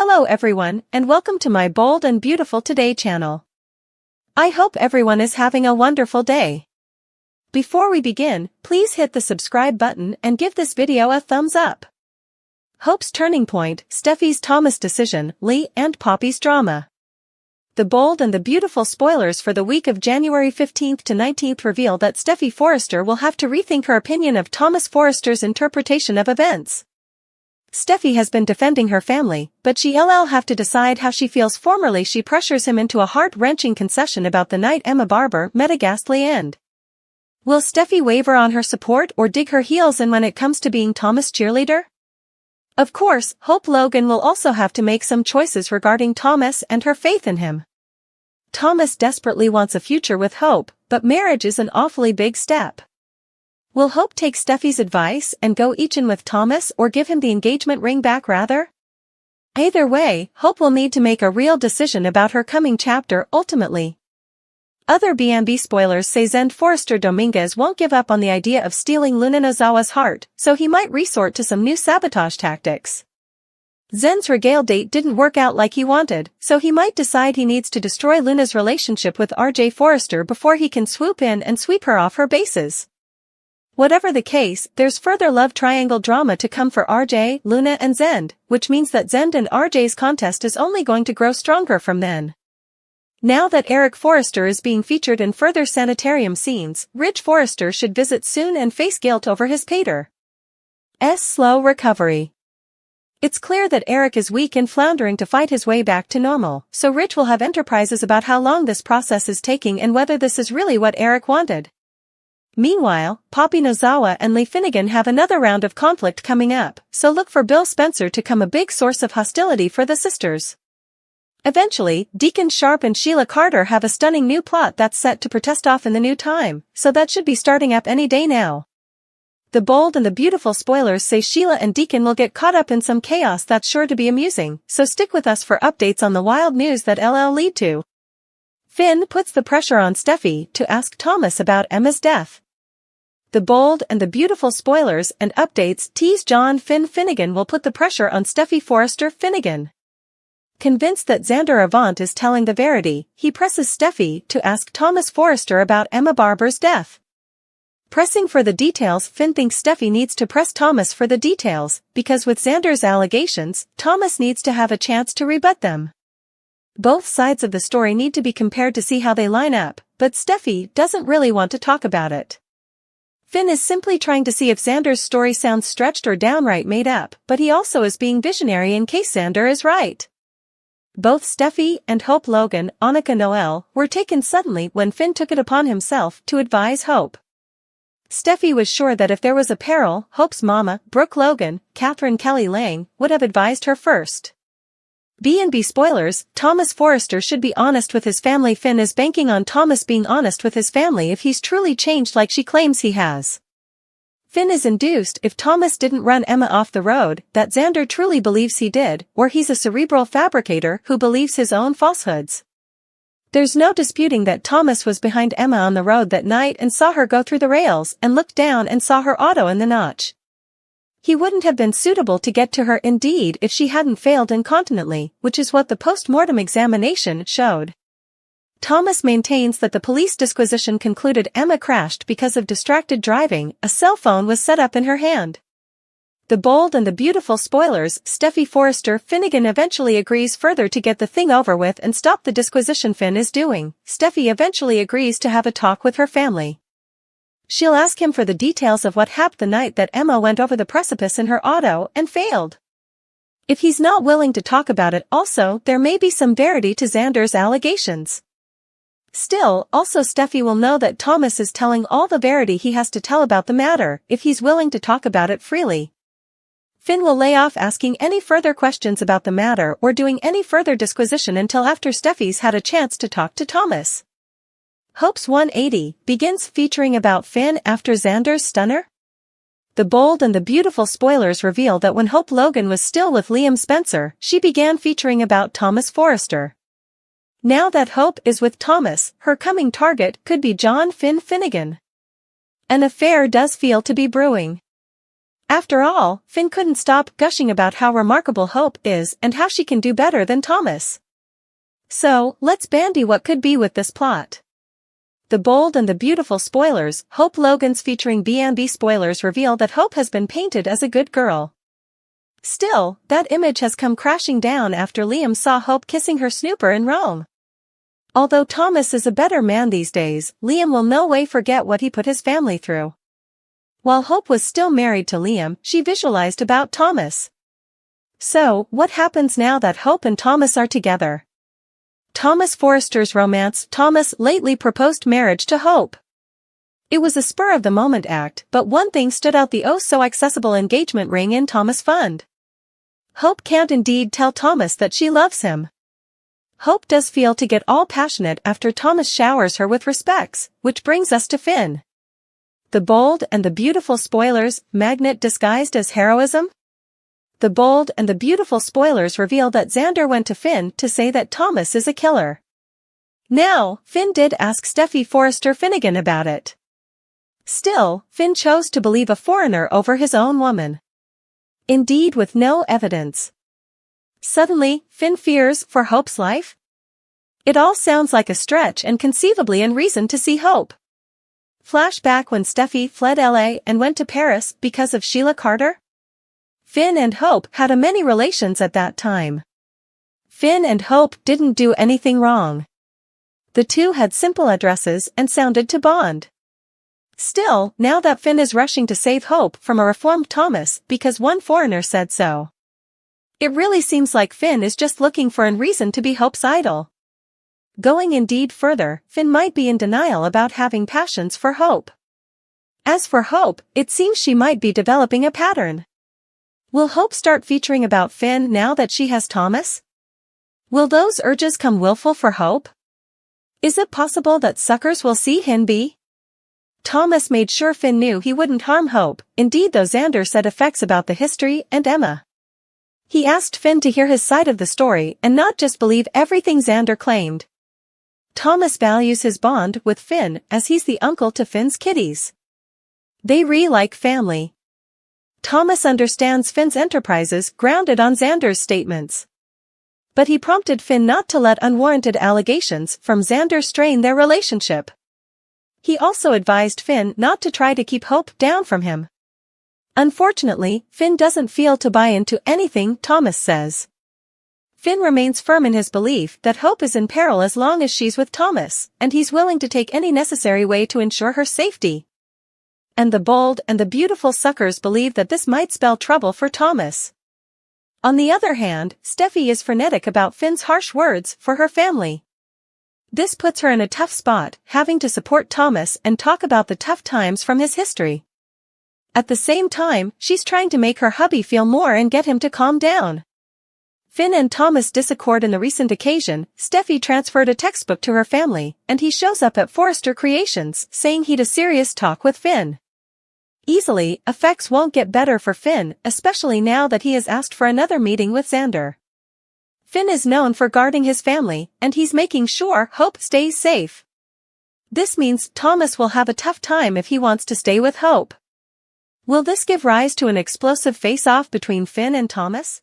Hello everyone, and welcome to my Bold and Beautiful Today channel. I hope everyone is having a wonderful day. Before we begin, please hit the subscribe button and give this video a thumbs up. Hope's turning point, Steffy's Thomas decision, Lee and Poppy's drama. The bold and the beautiful spoilers for the week of January 15th to 19th reveal that Steffy Forrester will have to rethink her opinion of Thomas Forrester's interpretation of events. Steffy has been defending her family, but she'll have to decide how she feels. Formerly she pressures him into a heart-wrenching concession about the night Emma Barber met a ghastly end. Will Steffy waver on her support or dig her heels in when it comes to being Thomas' cheerleader? Of course, Hope Logan will also have to make some choices regarding Thomas and her faith in him. Thomas desperately wants a future with Hope, but marriage is an awfully big step. Will Hope take Steffy's advice and go each in with Thomas or give him the engagement ring back rather? Either way, Hope will need to make a real decision about her coming chapter ultimately. Other B&B spoilers say Zend Forrester Dominguez won't give up on the idea of stealing Luna Nozawa's heart, so he might resort to some new sabotage tactics. Zend's regale date didn't work out like he wanted, so he might decide he needs to destroy Luna's relationship with RJ Forrester before he can swoop in and sweep her off her bases. Whatever the case, there's further love triangle drama to come for RJ, Luna and Zend, which means that Zend and RJ's contest is only going to grow stronger from then. Now that Eric Forrester is being featured in further sanitarium scenes, Ridge Forrester should visit soon and face guilt over his pater's slow recovery. It's clear that Eric is weak and floundering to fight his way back to normal, so Ridge will have enterprises about how long this process is taking and whether this is really what Eric wanted. Meanwhile, Poppy Nozawa and Lee Finnegan have another round of conflict coming up, so look for Bill Spencer to come a big source of hostility for the sisters. Eventually, Deacon Sharp and Sheila Carter have a stunning new plot that's set to protest off in the new time, so that should be starting up any day now. The bold and the beautiful spoilers say Sheila and Deacon will get caught up in some chaos that's sure to be amusing, so stick with us for updates on the wild news that'll lead to. Finn puts the pressure on Steffy to ask Thomas about Emma's death. The bold and the beautiful spoilers and updates tease John Finnegan will put the pressure on Steffy Forrester Finnegan. Convinced that Xander Avant is telling the verity, he presses Steffy to ask Thomas Forrester about Emma Barber's death. Pressing for the details, Finn thinks Steffy needs to press Thomas for the details, because with Xander's allegations, Thomas needs to have a chance to rebut them. Both sides of the story need to be compared to see how they line up, but Steffy doesn't really want to talk about it. Finn is simply trying to see if Xander's story sounds stretched or downright made up, but he also is being visionary in case Xander is right. Both Steffy and Hope Logan, Annika Noel, were taken suddenly when Finn took it upon himself to advise Hope. Steffy was sure that if there was a peril, Hope's mama, Brooke Logan, Catherine Kelly Lang, would have advised her first. B&B spoilers, Thomas Forrester should be honest with his family. Finn is banking on Thomas being honest with his family if he's truly changed like she claims he has. Finn is induced if Thomas didn't run Emma off the road, that Xander truly believes he did, or he's a cerebral fabricator who believes his own falsehoods. There's no disputing that Thomas was behind Emma on the road that night and saw her go through the rails and looked down and saw her auto in the notch. He wouldn't have been suitable to get to her indeed if she hadn't failed incontinently, which is what the post-mortem examination showed. Thomas maintains that the police disquisition concluded Emma crashed because of distracted driving. A cell phone was set up in her hand. The bold and the beautiful spoilers, Steffy Forrester Finnegan eventually agrees further to get the thing over with and stop the disquisition Finn is doing. Steffy eventually agrees to have a talk with her family. She'll ask him for the details of what happened the night that Emma went over the precipice in her auto and failed. If he's not willing to talk about it also, there may be some verity to Xander's allegations. Still, also Steffy will know that Thomas is telling all the verity he has to tell about the matter, if he's willing to talk about it freely. Finn will lay off asking any further questions about the matter or doing any further disquisition until after Steffy's had a chance to talk to Thomas. Hope's 180 begins featuring about Finn after Xander's stunner. The bold and the beautiful spoilers reveal that when Hope Logan was still with Liam Spencer, she began featuring about Thomas Forrester. Now that Hope is with Thomas, her coming target could be John Finnegan. An affair does feel to be brewing. After all, Finn couldn't stop gushing about how remarkable Hope is and how she can do better than Thomas. So, let's bandy what could be with this plot. The bold and the beautiful spoilers. Hope Logan's featuring B&B spoilers reveal that Hope has been painted as a good girl. Still, that image has come crashing down after Liam saw Hope kissing her snooper in Rome. Although Thomas is a better man these days, Liam will no way forget what he put his family through. While Hope was still married to Liam, she visualized about Thomas. So, what happens now that Hope and Thomas are together? Thomas Forrester's romance. Thomas lately proposed marriage to Hope. It was a spur-of-the-moment act, but one thing stood out: the oh-so-accessible engagement ring in Thomas' fund. Hope can't indeed tell Thomas that she loves him. Hope does feel to get all passionate after Thomas showers her with respects, which brings us to Finn. The bold and the beautiful spoilers. Magnet disguised as heroism? The bold and the beautiful spoilers reveal that Xander went to Finn to say that Thomas is a killer. Now, Finn did ask Steffy Forrester Finnegan about it. Still, Finn chose to believe a foreigner over his own woman. Indeed, with no evidence. Suddenly, Finn fears for Hope's life? It all sounds like a stretch and conceivably a reason to see Hope. Flashback when Steffy fled LA and went to Paris because of Sheila Carter? Finn and Hope had many relations at that time. Finn and Hope didn't do anything wrong. The two had simple addresses and sounded to bond. Still, now that Finn is rushing to save Hope from a reformed Thomas because one foreigner said so, it really seems like Finn is just looking for a reason to be Hope's idol. Going indeed further, Finn might be in denial about having passions for Hope. As for Hope, it seems she might be developing a pattern. Will Hope start featuring about Finn now that she has Thomas? Will those urges come willful for Hope? Is it possible that suckers will see him be? Thomas made sure Finn knew he wouldn't harm Hope. Indeed, though, Xander said effects about the history and Emma. He asked Finn to hear his side of the story and not just believe everything Xander claimed. Thomas values his bond with Finn as he's the uncle to Finn's kiddies. They like family. Thomas understands Finn's enterprises grounded on Xander's statements. But he prompted Finn not to let unwarranted allegations from Xander strain their relationship. He also advised Finn not to try to keep Hope down from him. Unfortunately, Finn doesn't feel to buy into anything Thomas says. Finn remains firm in his belief that Hope is in peril as long as she's with Thomas, and he's willing to take any necessary way to ensure her safety. And the bold and the beautiful suckers believe that this might spell trouble for Thomas. On the other hand, Steffi is frenetic about Finn's harsh words for her family. This puts her in a tough spot, having to support Thomas and talk about the tough times from his history. At the same time, she's trying to make her hubby feel more and get him to calm down. Finn and Thomas disaccord in the recent occasion. Steffi transferred a textbook to her family, and he shows up at Forrester Creations, saying he'd a serious talk with Finn. Easily, effects won't get better for Finn, especially now that he has asked for another meeting with Xander. Finn is known for guarding his family, and he's making sure Hope stays safe. This means Thomas will have a tough time if he wants to stay with Hope. Will this give rise to an explosive face-off between Finn and Thomas?